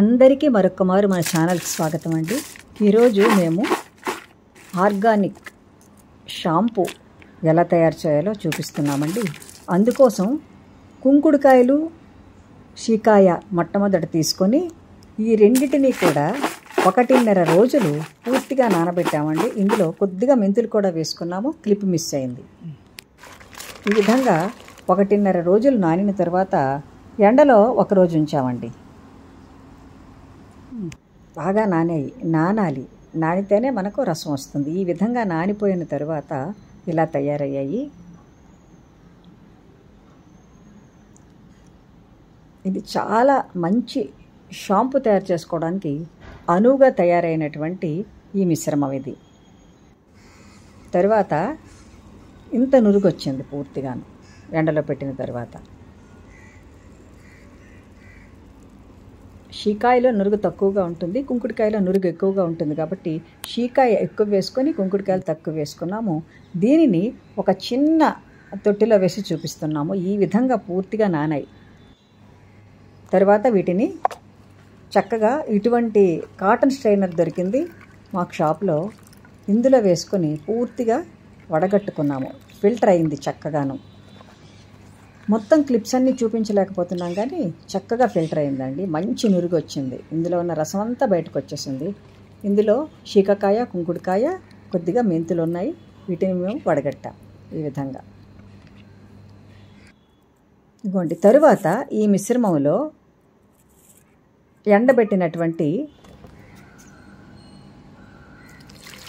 అందరికీ మరొక్కమారు మన ఛానల్కి స్వాగతం అండి. ఈరోజు మేము ఆర్గానిక్ షాంపూ ఎలా తయారు చేయాలో చూపిస్తున్నామండి. అందుకోసం కుంకుడుకాయలు, షీకాయ మొట్టమొదట తీసుకొని ఈ రెండింటినీ కూడా 1.5 రోజులు పూర్తిగా నానబెట్టామండి. ఇందులో కొద్దిగా మెంతులు కూడా వేసుకున్నాము, క్లిప్ మిస్ అయింది. ఈ విధంగా 1.5 రోజులు నానిన తర్వాత ఎండలో 1 రోజు ఉంచామండి. బాగా నానాలి. నానితేనే మనకు రసం వస్తుంది. ఈ విధంగా నానిపోయిన తర్వాత ఇలా తయారయ్యాయి. ఇది చాలా మంచి షాంపూ తయారు చేసుకోవడానికి అనువుగా తయారైనటువంటి ఈ మిశ్రమం ఇది. తర్వాత ఇంత నురుగు వచ్చింది పూర్తిగాను ఎండలో పెట్టిన తర్వాత. షీకాయలో నురుగు తక్కువగా ఉంటుంది, కుంకుడుకాయలో నురుగు ఎక్కువగా ఉంటుంది. కాబట్టి షీకాయ ఎక్కువ వేసుకొని కుంకుడుకాయలు తక్కువ వేసుకున్నాము. దీనిని ఒక చిన్న తొట్టిలో వేసి చూపిస్తున్నాము. ఈ విధంగా పూర్తిగా నానాయి. తర్వాత వీటిని చక్కగా ఇటువంటి కాటన్ స్ట్రైనర్ దొరికింది మాకు షాప్లో, ఇందులో వేసుకొని పూర్తిగా వడగట్టుకున్నాము. ఫిల్టర్ అయింది చక్కగాను. మొత్తం క్లిప్స్ అన్నీ చూపించలేకపోతున్నాం కానీ చక్కగా ఫిల్టర్ అయిందండి. మంచి నురుగు వచ్చింది. ఇందులో ఉన్న రసం అంతా బయటకు వచ్చేసింది. ఇందులో షీకాయ, కుంకుడుకాయ, కొద్దిగా మెంతులు ఉన్నాయి. వీటిని మేము వడగట్టాం ఈ విధంగా. ఇదిగోండి. తరువాత ఈ మిశ్రమంలో ఎండబెట్టినటువంటి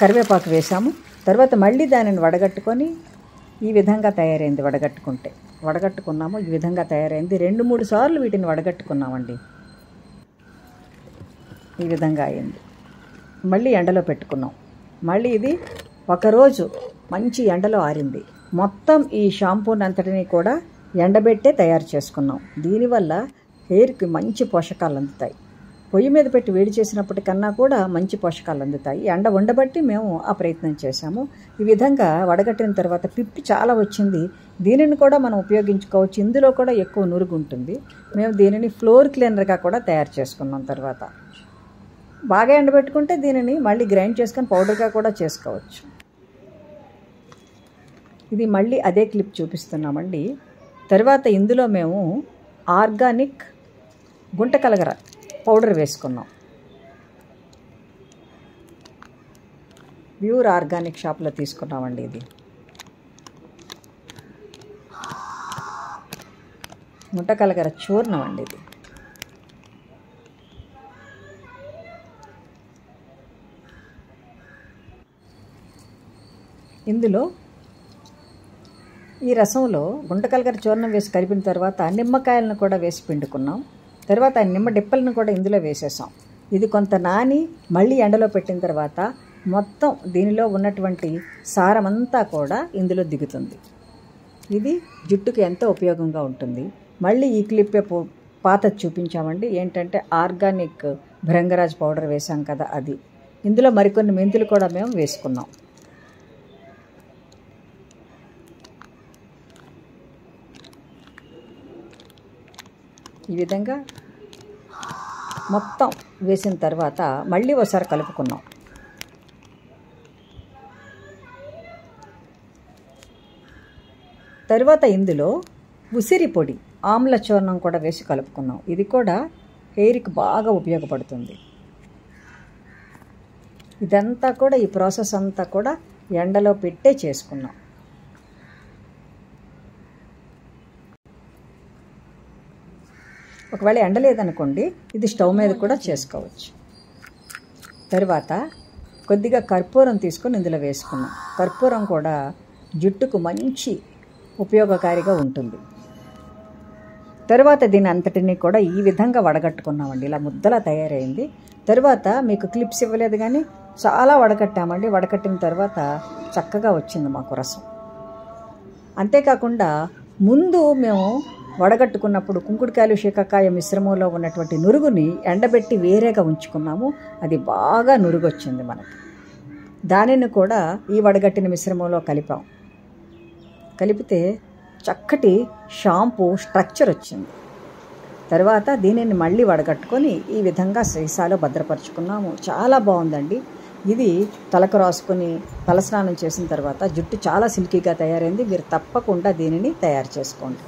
కరివేపాకు వేసాము. తర్వాత మళ్ళీ దానిని వడగట్టుకొని ఈ విధంగా తయారైంది. వడగట్టుకున్నాము. ఈ విధంగా తయారైంది. 2-3 సార్లు వీటిని వడగట్టుకున్నామండి. ఈ విధంగా అయింది. మళ్ళీ ఎండలో పెట్టుకున్నాం. మళ్ళీ ఇది 1 రోజు మంచి ఎండలో ఆరింది. మొత్తం ఈ షాంపూని అంతటినీ కూడా ఎండబెట్టే తయారు చేసుకున్నాం. దీనివల్ల హెయిర్కి మంచి పోషకాలు అందుతాయి. పొయ్యి మీద పెట్టి వేడి చేసినప్పటికన్నా కూడా మంచి పోషకాలు అందుతాయి. ఎండ ఉండబట్టి మేము ఆ ప్రయత్నం చేశాము. ఈ విధంగా వడగట్టిన తర్వాత పిప్పి చాలా వచ్చింది. దీనిని కూడా మనం ఉపయోగించుకోవచ్చు. ఇందులో కూడా ఎక్కువ నురుగు ఉంటుంది. మేము దీనిని ఫ్లోర్ క్లీనర్గా కూడా తయారు చేసుకున్నాం. తర్వాత బాగా ఎండబెట్టుకుంటే దీనిని మళ్ళీ గ్రైండ్ చేసుకొని పౌడర్గా కూడా చేసుకోవచ్చు. ఇది మళ్ళీ అదే క్లిప్ చూపిస్తున్నామండి. తర్వాత ఇందులో మేము ఆర్గానిక్ గుంటకలగర పౌడర్ వేసుకున్నాం. ప్యూర్ ఆర్గానిక్ షాప్లో తీసుకున్నామండి. ఇది గుంటకలగర చూర్ణం అండి. ఇది ఇందులో ఈ రసంలో గుంటకలగర చూర్ణం వేసి కలిపిన తర్వాత నిమ్మకాయలను కూడా వేసి పిండుకున్నాం. తర్వాత నిమ్మ డిప్పలను కూడా ఇందులో వేసేసాం. ఇది కొంత నాని మళ్ళీ ఎండలో పెట్టిన తర్వాత మొత్తం దీనిలో ఉన్నటువంటి సారమంతా కూడా ఇందులో దిగుతుంది. ఇది జుట్టుకి ఎంతో ఉపయోగంగా ఉంటుంది. మళ్ళీ ఈ క్లిప్ పాతది చూపించామండి. ఏంటంటే ఆర్గానిక్ భృంగరాజ్ పౌడర్ వేసాం కదా, అది. ఇందులో మరికొన్ని మెంతులు కూడా మేము వేసుకున్నాం. ఈ విధంగా మొత్తం వేసిన తర్వాత మళ్ళీ ఒకసారి కలుపుకున్నాం. తర్వాత ఇందులో ఉసిరి పొడి, ఆమ్ల చూర్ణం కూడా వేసి కలుపుకున్నాం. ఇది కూడా హెయిర్కి బాగా ఉపయోగపడుతుంది. ఇదంతా కూడా ఈ ప్రాసెస్ అంతా కూడా ఎండలో పెట్టే చేసుకున్నాం. ఒకవేళ ఎండ లేదనుకోండి, ఇది స్టవ్ మీద కూడా చేసుకోవచ్చు. తర్వాత కొద్దిగా కర్పూరం తీసుకొని ఇందులో వేసుకున్నాం. కర్పూరం కూడా జుట్టుకు మంచి ఉపయోగకారిగా ఉంటుంది. తర్వాత దీని అంతటినీ కూడా ఈ విధంగా వడగట్టుకున్నామండి. ఇలా ముద్దలా తయారైంది. తర్వాత మీకు క్లిప్స్ ఇవ్వలేదు కానీ చాలా వడకట్టామండి. వడకట్టిన తర్వాత చక్కగా వచ్చింది మాకు రసం. అంతేకాకుండా ముందు మేము వడగట్టుకున్నప్పుడు కుంకుడుకాయలు, షీకాయ మిశ్రమంలో ఉన్నటువంటి నురుగుని ఎండబెట్టి వేరేగా ఉంచుకున్నాము. అది బాగా నురుగు వచ్చింది మనకి. దానిని కూడా ఈ వడగట్టిన మిశ్రమంలో కలిపాం. కలిపితే చక్కటి షాంపూ స్ట్రక్చర్ వచ్చింది. తర్వాత దీనిని మళ్ళీ వడగట్టుకొని ఈ విధంగా సీసాలో భద్రపరుచుకున్నాము. చాలా బాగుందండి. ఇది తలకు రాసుకొని తలస్నానం చేసిన తర్వాత జుట్టు చాలా సిల్కీగా తయారైంది. మీరు తప్పకుండా దీనిని తయారు చేసుకోండి.